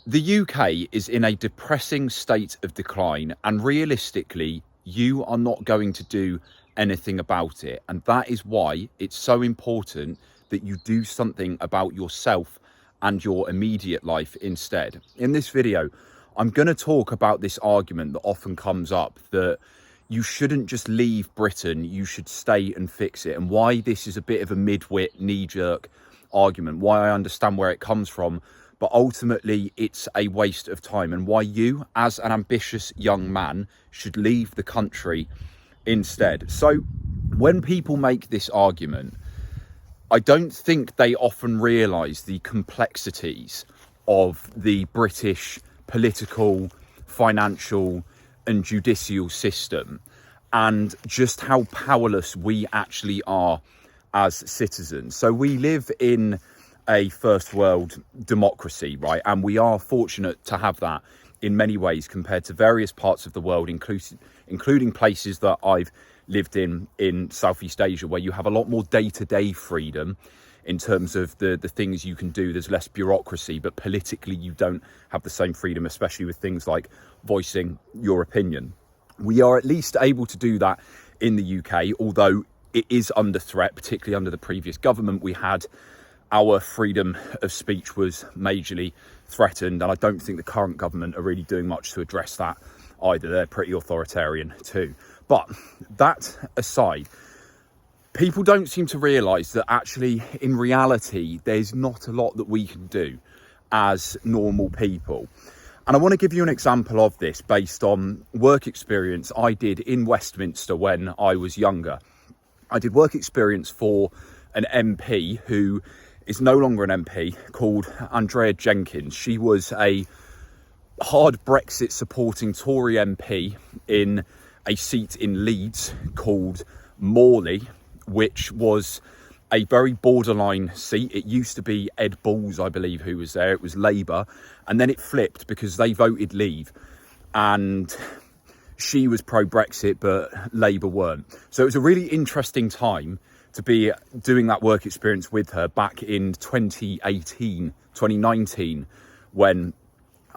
The UK is in a depressing state of decline, and realistically, you are not going to do anything about it. And that is why it's so important that you do something about yourself and your immediate life instead. In this video, I'm going to talk about this argument that often comes up that you shouldn't just leave Britain, you should stay and fix it, and why this is a bit of a mid-wit, knee-jerk argument, why I understand where it comes from, but ultimately it's a waste of time, and why you, as an ambitious young man, should leave the country instead. So when people make this argument, I don't think they often realise the complexities of the British political, financial and judicial system, and just how powerless we actually are as citizens. So we live in a first world democracy, right? And we are fortunate to have that in many ways compared to various parts of the world, including places that I've lived in Southeast Asia, where you have a lot more day-to-day freedom in terms of the things you can do. There's less bureaucracy, but politically you don't have the same freedom, especially with things like voicing your opinion. We are at least able to do that in the UK, although it is under threat, particularly under the previous government we had. Our freedom of speech was majorly threatened, and I don't think the current government are really doing much to address that either. They're pretty authoritarian too. But that aside, people don't seem to realise that actually, in reality, there's not a lot that we can do as normal people. And I want to give you an example of this based on work experience I did in Westminster when I was younger. I did work experience for an MP who is no longer an MP, called Andrea Jenkyns. She was a hard Brexit supporting Tory MP in a seat in Leeds called Morley, which was a very borderline seat. It used to be Ed Balls, I believe, who was there. It was Labour, and then it flipped because they voted Leave, and she was pro-Brexit, but Labour weren't. So it was a really interesting time to be doing that work experience with her back in 2019, when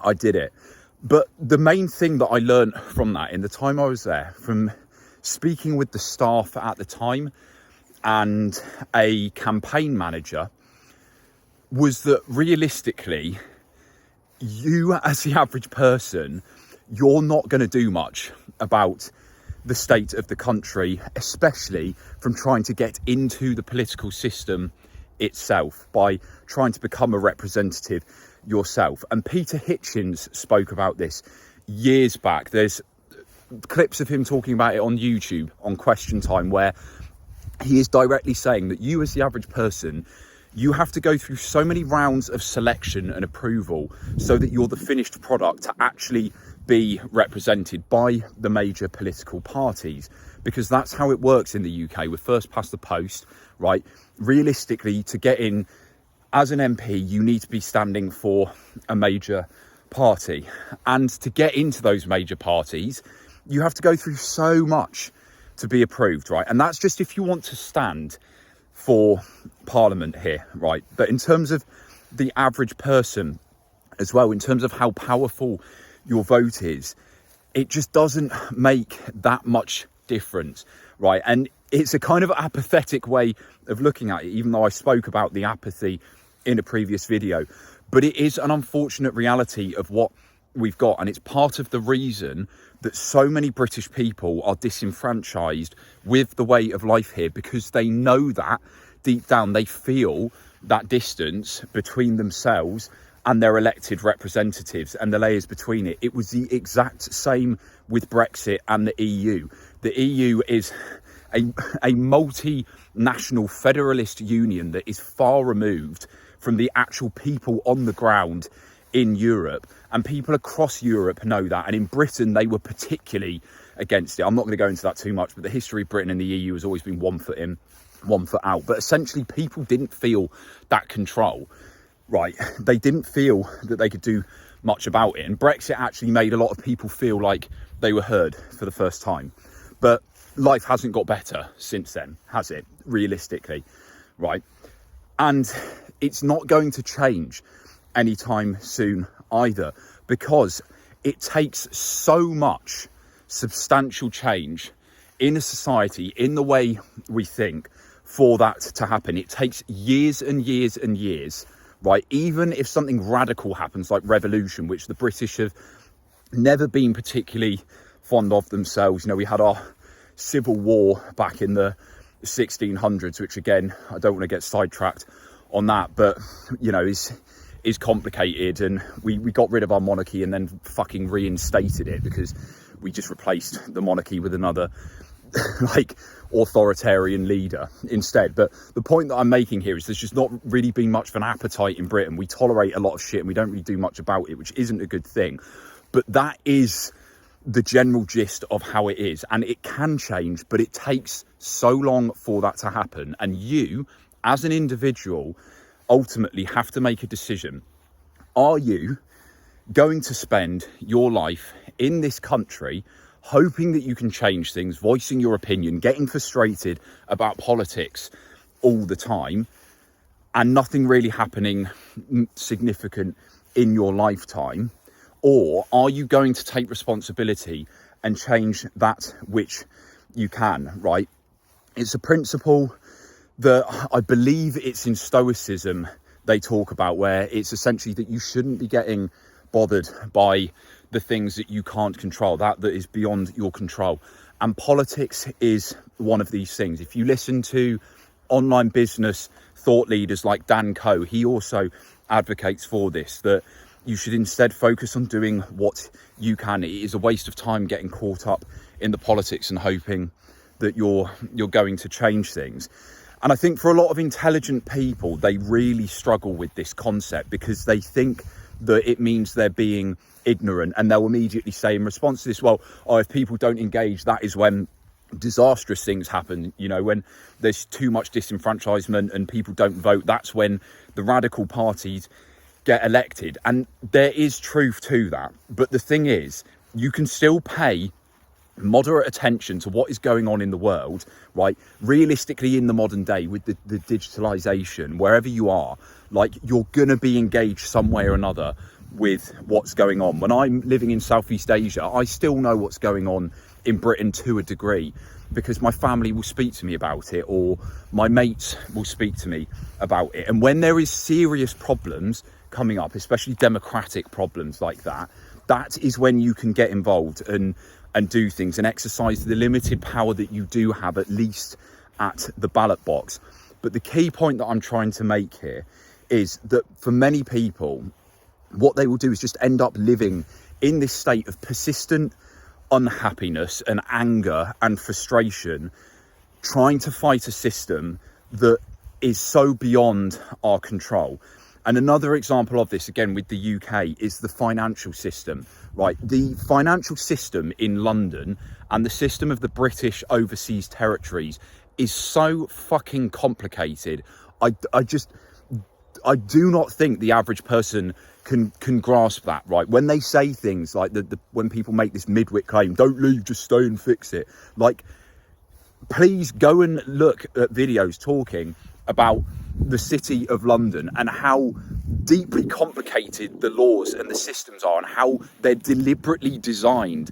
I did it. But the main thing that I learned from that in the time I was there, from speaking with the staff at the time and a campaign manager, was that realistically, you as the average person, you're not going to do much about the state of the country, especially from trying to get into the political system itself by trying to become a representative yourself. And Peter Hitchens spoke about this years back. There's clips of him talking about it on YouTube on Question Time, where he is directly saying that you as the average person, you have to go through so many rounds of selection and approval so that you're the finished product to actually be represented by the major political parties, because that's how it works in the UK. We're first past the post, right? Realistically, to get in as an MP, you need to be standing for a major party, and to get into those major parties, you have to go through so much to be approved, right? And that's just if you want to stand for Parliament here, right? But in terms of the average person as well, in terms of how powerful your vote is, it just doesn't make that much difference, right? And it's a kind of apathetic way of looking at it, even though I spoke about the apathy in a previous video. But it is an unfortunate reality of what we've got, and it's part of the reason that so many British people are disenfranchised with the way of life here, because they know that deep down, they feel that distance between themselves and their elected representatives and the layers between it. It was the exact same with Brexit and the EU. The EU is a multinational federalist union that is far removed from the actual people on the ground in Europe, and people across Europe know that. And in Britain, they were particularly against it. I'm not going to go into that too much, but the history of Britain and the EU has always been one foot in, one foot out. But essentially, people didn't feel that control, right? They didn't feel that they could do much about it. And Brexit actually made a lot of people feel like they were heard for the first time. But life hasn't got better since then, has it? Realistically, right? And it's not going to change anytime soon either, because it takes so much substantial change in a society, in the way we think, for that to happen. It takes years and years and years, right? Even if something radical happens like revolution, which the British have never been particularly fond of themselves. You know, we had our civil war back in the 1600s, which again, I don't want to get sidetracked on that, but you know, is complicated, and we got rid of our monarchy and then fucking reinstated it because we just replaced the monarchy with another like authoritarian leader instead. But the point that I'm making here is there's just not really been much of an appetite in Britain. We tolerate a lot of shit and we don't really do much about it, which isn't a good thing. But that is the general gist of how it is, and it can change, but it takes so long for that to happen. And you, as an individual, ultimately have to make a decision. Are you going to spend your life in this country hoping that you can change things, voicing your opinion, getting frustrated about politics all the time, and nothing really happening significant in your lifetime? Or are you going to take responsibility and change that which you can, right? It's a principle that I believe it's in Stoicism they talk about, where it's essentially that you shouldn't be getting bothered by the things that you can't control, that is beyond your control. And politics is one of these things. If you listen to online business thought leaders like Dan Coe, he also advocates for this, that you should instead focus on doing what you can. It is a waste of time getting caught up in the politics and hoping that you're going to change things. And I think for a lot of intelligent people, they really struggle with this concept because they think that it means they're being ignorant, and they'll immediately say in response to this, well, if people don't engage, that is when disastrous things happen. You know, when there's too much disenfranchisement and people don't vote, that's when the radical parties get elected. And there is truth to that, but the thing is, you can still pay moderate attention to what is going on in the world, right? Realistically, in the modern day, with the digitalization, wherever you are, like, you're gonna be engaged some way or another with what's going on. When I'm living in Southeast Asia, I still know what's going on in Britain to a degree, because my family will speak to me about it, or my mates will speak to me about it. And when there is serious problems coming up, especially democratic problems like that, that is when you can get involved and do things and exercise the limited power that you do have, at least at the ballot box. But the key point that I'm trying to make here is that for many people, what they will do is just end up living in this state of persistent unhappiness and anger and frustration, trying to fight a system that is so beyond our control. And another example of this, again with the UK, is the financial system, right? The financial system in London and the system of the British overseas territories is so fucking complicated. I do not think the average person can grasp that, right? When they say things like when people make this midwit claim, don't leave, just stay and fix it. Like, please go and look at videos talking about the city of London and how deeply complicated the laws and the systems are, and how they're deliberately designed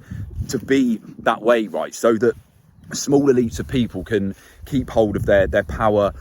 to be that way, right? So that small elites of people can keep hold of their power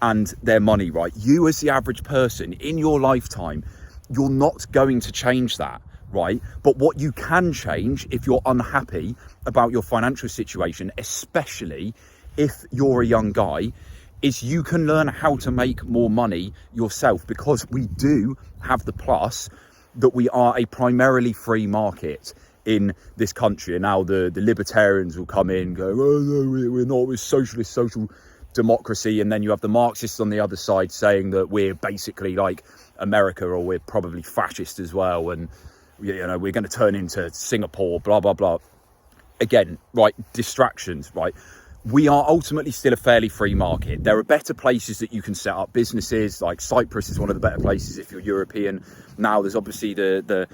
and their money, right? You, as the average person in your lifetime, you're not going to change that, right? But what you can change, if you're unhappy about your financial situation, especially if you're a young guy, is you can learn how to make more money yourself, because we do have the plus that we are a primarily free market in this country. And now the libertarians will come in, go, oh no, we're not, we're socialist, social democracy. And then you have the Marxists on the other side saying that we're basically like America, or we're probably fascist as well, and you know, we're going to turn into Singapore, blah blah blah. Again, right, distractions, right? We are ultimately still a fairly free market. There are better places that you can set up businesses, like Cyprus is one of the better places if you're European. Now there's obviously the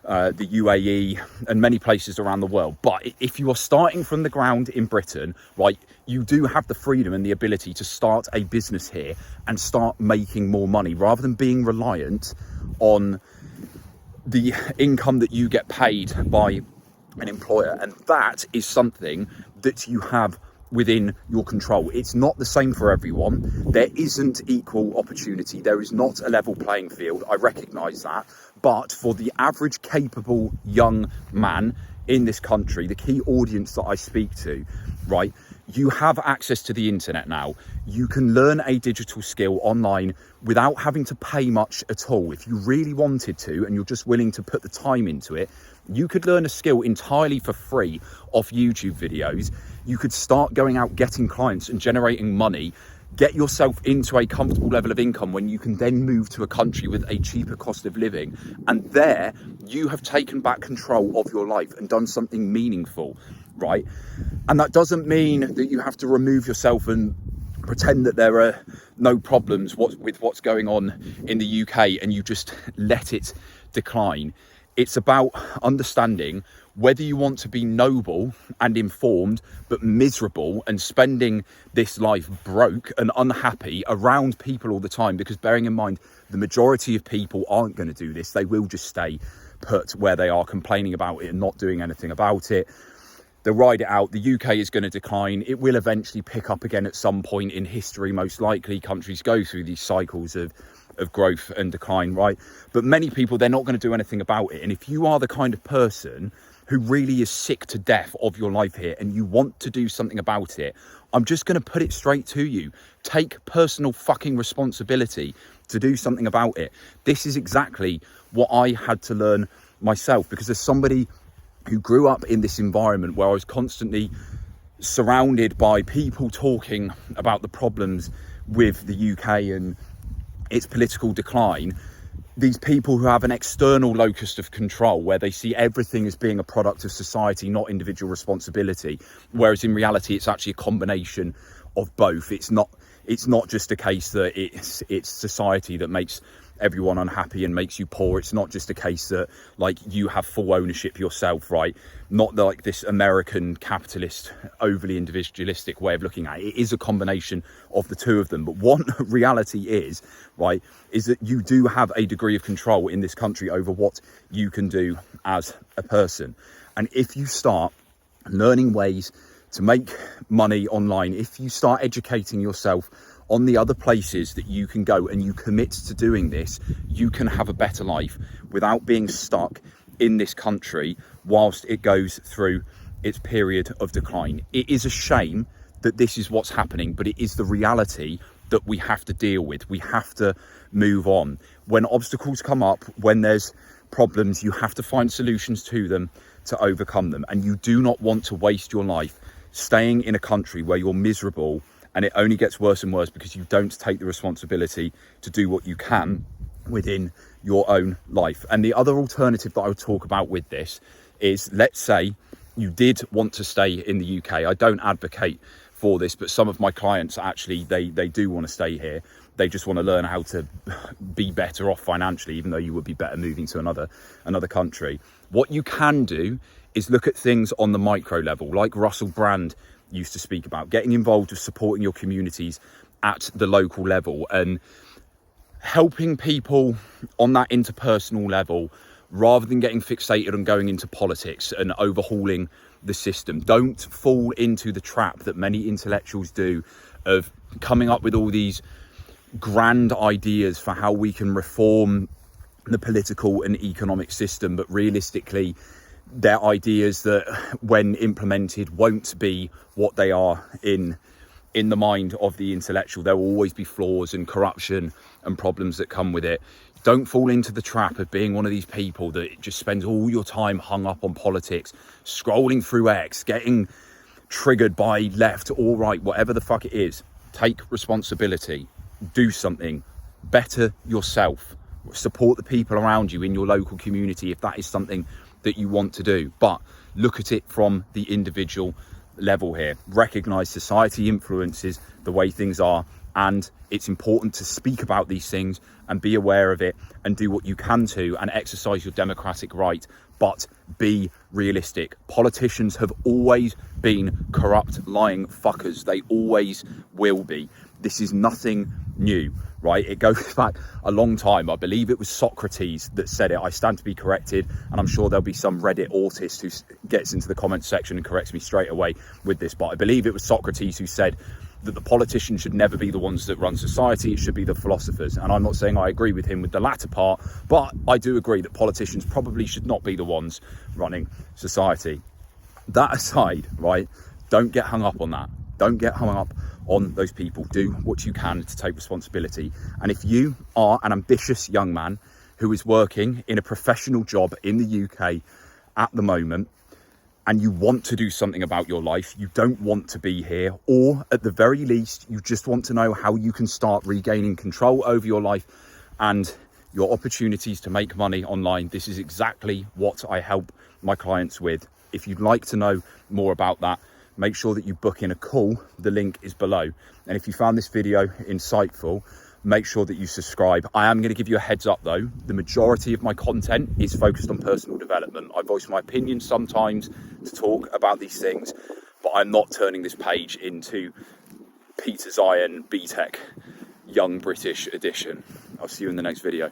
UAE and many places around the world. But if you are starting from the ground in Britain, right, you do have the freedom and the ability to start a business here and start making more money, rather than being reliant on the income that you get paid by an employer, and that is something that you have within your control. It's not the same for everyone. There isn't equal opportunity. There is not a level playing field. I recognise that. But for the average capable young man in this country, the key audience that I speak to, right, you have access to the internet now. You can learn a digital skill online without having to pay much at all. If you really wanted to, and you're just willing to put the time into it, you could learn a skill entirely for free off YouTube videos. You could start going out, getting clients and generating money, get yourself into a comfortable level of income when you can then move to a country with a cheaper cost of living. And there you have taken back control of your life and done something meaningful, right? And that doesn't mean that you have to remove yourself and pretend that there are no problems with what's going on in the UK and you just let it decline. It's about understanding whether you want to be noble and informed, but miserable and spending this life broke and unhappy around people all the time. Because bearing in mind, the majority of people aren't going to do this. They will just stay put where they are, complaining about it and not doing anything about it. They'll ride it out. The UK is going to decline. It will eventually pick up again at some point in history. Most likely countries go through these cycles of growth and decline, right? But many people, they're not going to do anything about it. And if you are the kind of person who really is sick to death of your life here and you want to do something about it, I'm just going to put it straight to you. Take personal fucking responsibility to do something about it. This is exactly what I had to learn myself, because as somebody who grew up in this environment where I was constantly surrounded by people talking about the problems with the UK and its political decline, these people who have an external locus of control where they see everything as being a product of society, not individual responsibility, whereas in reality it's actually a combination of both. It's not just a case that it's society that makes everyone unhappy and makes you poor. It's not just a case that like you have full ownership yourself, right? Not like this American capitalist overly individualistic way of looking at it. It is a combination of the two of them. But one reality is, right, is that you do have a degree of control in this country over what you can do as a person. And if you start learning ways to make money online, if you start educating yourself on the other places that you can go and you commit to doing this, you can have a better life without being stuck in this country whilst it goes through its period of decline. It is a shame that this is what's happening, but it is the reality that we have to deal with. We have to move on. When obstacles come up, when there's problems, you have to find solutions to them to overcome them. And you do not want to waste your life staying in a country where you're miserable and it only gets worse and worse because you don't take the responsibility to do what you can within your own life. And the other alternative that I would talk about with this is, let's say you did want to stay in the UK. I don't advocate for this, but some of my clients actually, they do want to stay here. They just want to learn how to be better off financially, even though you would be better moving to another country. What you can do is look at things on the micro level, like Russell Brand used to speak about, getting involved with supporting your communities at the local level and helping people on that interpersonal level rather than getting fixated on going into politics and overhauling the system. Don't fall into the trap that many intellectuals do of coming up with all these grand ideas for how we can reform the political and economic system, but realistically they're ideas that when implemented won't be what they are in the mind of the intellectual. There will always be flaws and corruption and problems that come with it. Don't fall into the trap of being one of these people that just spends all your time hung up on politics, scrolling through X, getting triggered by left or right, whatever the fuck it is. Take responsibility, do something, better yourself, support the people around you in your local community if that is something that you want to do. But look at it from the individual level here. Recognize society influences the way things are, and it's important to speak about these things and be aware of it and do what you can to and exercise your democratic right, but be realistic. Politicians have always been corrupt, lying fuckers. They always will be. This is nothing new, right? It goes back a long time. I believe it was Socrates that said it. I stand to be corrected, and I'm sure there'll be some Reddit autist who gets into the comments section and corrects me straight away with this, but I believe it was Socrates who said that the politicians should never be the ones that run society, it should be the philosophers. And I'm not saying I agree with him with the latter part, but I do agree that politicians probably should not be the ones running society. That aside, right, don't get hung up on that. Don't get hung up on those people. Do what you can to take responsibility. And if you are an ambitious young man who is working in a professional job in the UK at the moment, and you want to do something about your life, you don't want to be here, or at the very least, you just want to know how you can start regaining control over your life and your opportunities to make money online, this is exactly what I help my clients with. If you'd like to know more about that, make sure that you book in a call. The link is below. And if you found this video insightful, make sure that you subscribe. I am going to give you a heads up though. The majority of my content is focused on personal development. I voice my opinion sometimes to talk about these things, but I'm not turning this page into Peter Zion BTEC Young British edition. I'll see you in the next video.